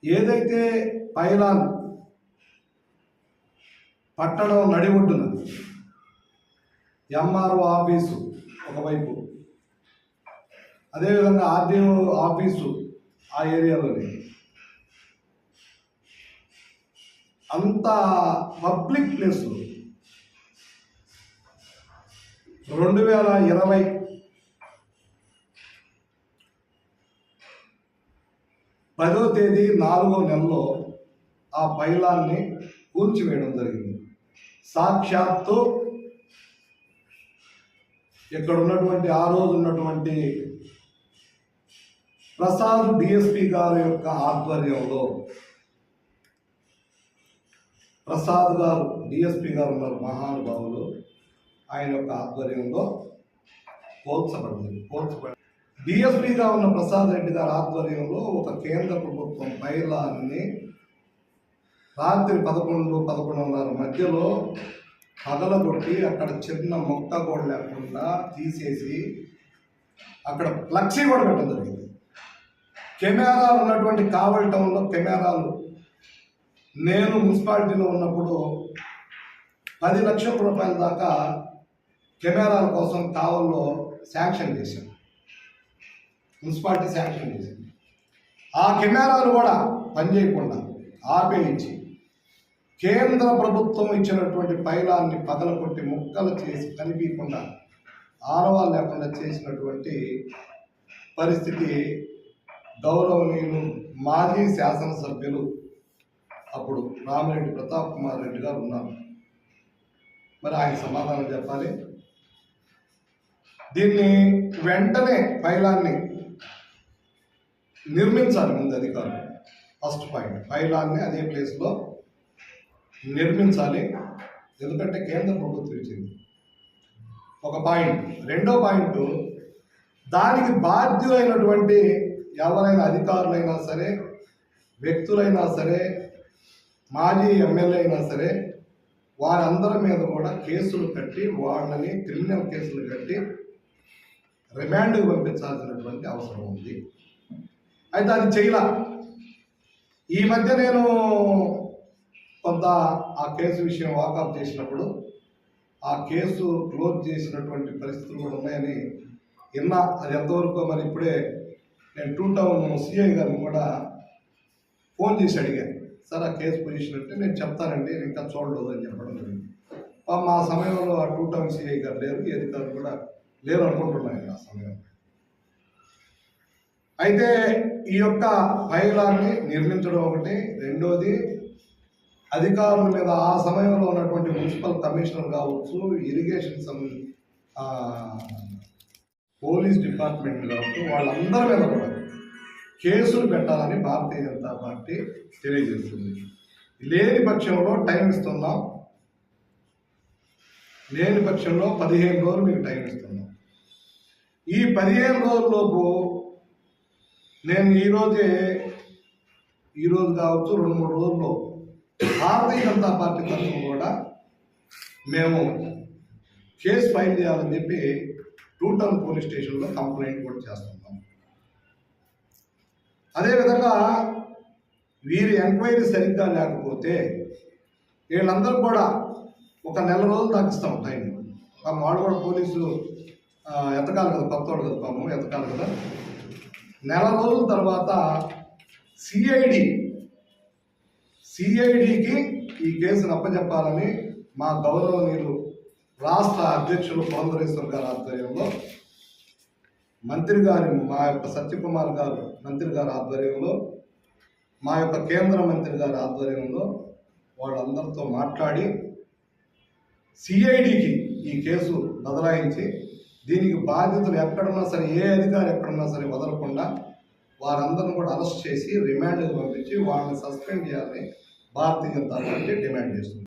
ఏదైతే పైలాన్ పట్టణం నడి ఒడ్డున ఎంఆర్ఓ ఆఫీసు ఒకవైపు, అదేవిధంగా ఆర్డీఓ ఆఫీసు ఆ ఏరియాలోనే అంత పబ్లిక్ ప్లేస్ 2020 10వ తేదీ 4వ నెలలో ఆ పైలాన్ని కూల్చివేయడం జరిగింది. సాక్షాత్తు ఇక్కడ ఉన్నటువంటి ఆ రోజు ఉన్నటువంటి ప్రసాద్ డిఎస్పి గారి యొక్క ఆధ్వర్యంలో, ప్రసాద్ గారు డిఎస్పి గారు ఉన్నారు మహానుభావులు, ఆయన యొక్క ఆధ్వర్యంలో పోల్చబడింది. డిఎస్పిగా ఉన్న ప్రసాద్ రెడ్డి గారి ఆధ్వర్యంలో ఒక కేంద్ర ప్రభుత్వం పైలాన్ని రాత్రి 11-11:30 మధ్యలో పగలగొట్టి అక్కడ చిన్న మొక్క కూడా లేకుండా తీసేసి అక్కడ ఫ్లెక్సీ కూడా పెట్టడం జరిగింది. కెమెరాలు ఉన్నటువంటి కావల్ టౌన్లో కెమెరాలు నేను మున్సిపాలిటీలో ఉన్నప్పుడు 10 లక్షల రూపాయల దాకా కెమెరాల కోసం కావల్లో శాంక్షన్ చేశాను, మున్సిపాలిటీ శాంక్షన్ చేసింది. ఆ కెమెరాలు కూడా పనిచేయకుండా ఆపేయించి కేంద్ర ప్రభుత్వం ఇచ్చినటువంటి పైలాన్ని పగలకొట్టి ముక్కలు చేసి కనిపించకుండా ఆనవాళ్ళు లేకుండా చేసినటువంటి పరిస్థితి గౌరవనీయులు మాజీ శాసనసభ్యులు అప్పుడు రామిరెడ్డి ప్రతాప్ కుమార్ రెడ్డి గారు ఉన్నారు. మరి ఆయన సమాధానం చెప్పాలి. దీన్ని వెంటనే పైలాన్ని నిర్మించాలి. ముందు అధికారులు ఫస్ట్ పాయింట్, పైలాన్ని అదే ప్లేస్లో నిర్మించాలి. ఎందుకంటే కేంద్ర ప్రభుత్వం ఇచ్చింది ఒక పాయింట్. రెండో పాయింట్, దానికి బాధ్యులైనటువంటి ఎవరైనా అధికారులైనా సరే, వ్యక్తులైనా సరే, మాజీ ఎమ్మెల్యే అయినా సరే, వారందరి మీద కూడా కేసులు కట్టి వాళ్ళని క్రిమినల్ కేసులు కట్టి రిమాండ్కి పంపించాల్సినటువంటి అవసరం ఉంది. అయితే అది చేయలా. ఈ మధ్య నేను కొంత ఆ కేసు విషయం వాకప్ చేసినప్పుడు ఆ కేసు క్లోజ్ చేసినటువంటి పరిస్థితులు కూడా ఉన్నాయని విన్నా. అది ఎంతవరకు మరి ఇప్పుడే నేను 2 టౌన్ సిఐ గారిని కూడా ఫోన్ చేసి అడిగాను, సార్ ఆ కేసు పొజిషన్ అంటే నేను చెప్తానండి, ఇంకా చూడలేదు అని చెప్పడం జరిగింది. మా సమయంలో ఆ 2 టౌన్ సిఐ గారు లేరు, ఈ అధికారులు కూడా లేరు అనుకుంటున్నాను ఆ సమయంలో. అయితే ఈ యొక్క పైలాన్ని నిర్మించడం ఒకటి. రెండోది, అధికారుల మీద ఆ సమయంలో ఉన్నటువంటి మున్సిపల్ కమిషనర్ కావచ్చు, ఇరిగేషన్ పోలీస్ డిపార్ట్మెంట్ కావచ్చు, వాళ్ళందరి మీద కూడా కేసులు పెట్టాలని భారతీయ జనతా పార్టీ తెలియజేస్తుంది. లేని పక్షంలో టైం ఇస్తున్నాం, లేని పక్షంలో 15 రోజులు మీకు టైం ఇస్తున్నాం. ఈ 15 రోజుల్లోపు నేను ఈరోజు కావచ్చు 2-3 రోజుల్లో భారతీయ జనతా పార్టీ తరఫున కూడా మేము కేసు ఫైల్ చేయాలని చెప్పి 2 టౌన్ పోలీస్ స్టేషన్లో కంప్లైంట్ కూడా చేస్తున్నాం. అదేవిధంగా వీరి ఎంక్వైరీ సరిగ్గా లేకపోతే వీళ్ళందరూ కూడా 1 నెల రోజులు దాకా ఇస్తాం టైం. వాళ్ళు కూడా పోలీసులు ఎతకాలి కదా, కొత్తవాడు కదా, పాము ఎతకాలి కదా. నెల రోజుల తర్వాత సిఐడికి ఈ కేసును అప్పచెప్పాలని మా గౌరవనీయులు రాష్ట్ర అధ్యక్షులు పురంధరేశ్వర్ గారి ఆధ్వర్యంలో, మంత్రి గారి మా యొక్క సత్యకుమార్ గారు మంత్రి గారి ఆధ్వర్యంలో, మా యొక్క కేంద్ర మంత్రి గారి ఆధ్వర్యంలో వాళ్ళందరితో మాట్లాడి సిఐడికి ఈ కేసు బదలాయించి దీనికి బాధ్యతలు ఎక్కడున్నా సరే, ఏ అధికారి ఎక్కడున్నా సరే వదలకుండా వారందరిని కూడా అరెస్ట్ చేసి రిమాండ్కి పంపించి వాళ్ళని సస్పెండ్ చేయాలని భారతీయ జనతా పార్టీ డిమాండ్ చేస్తుంది.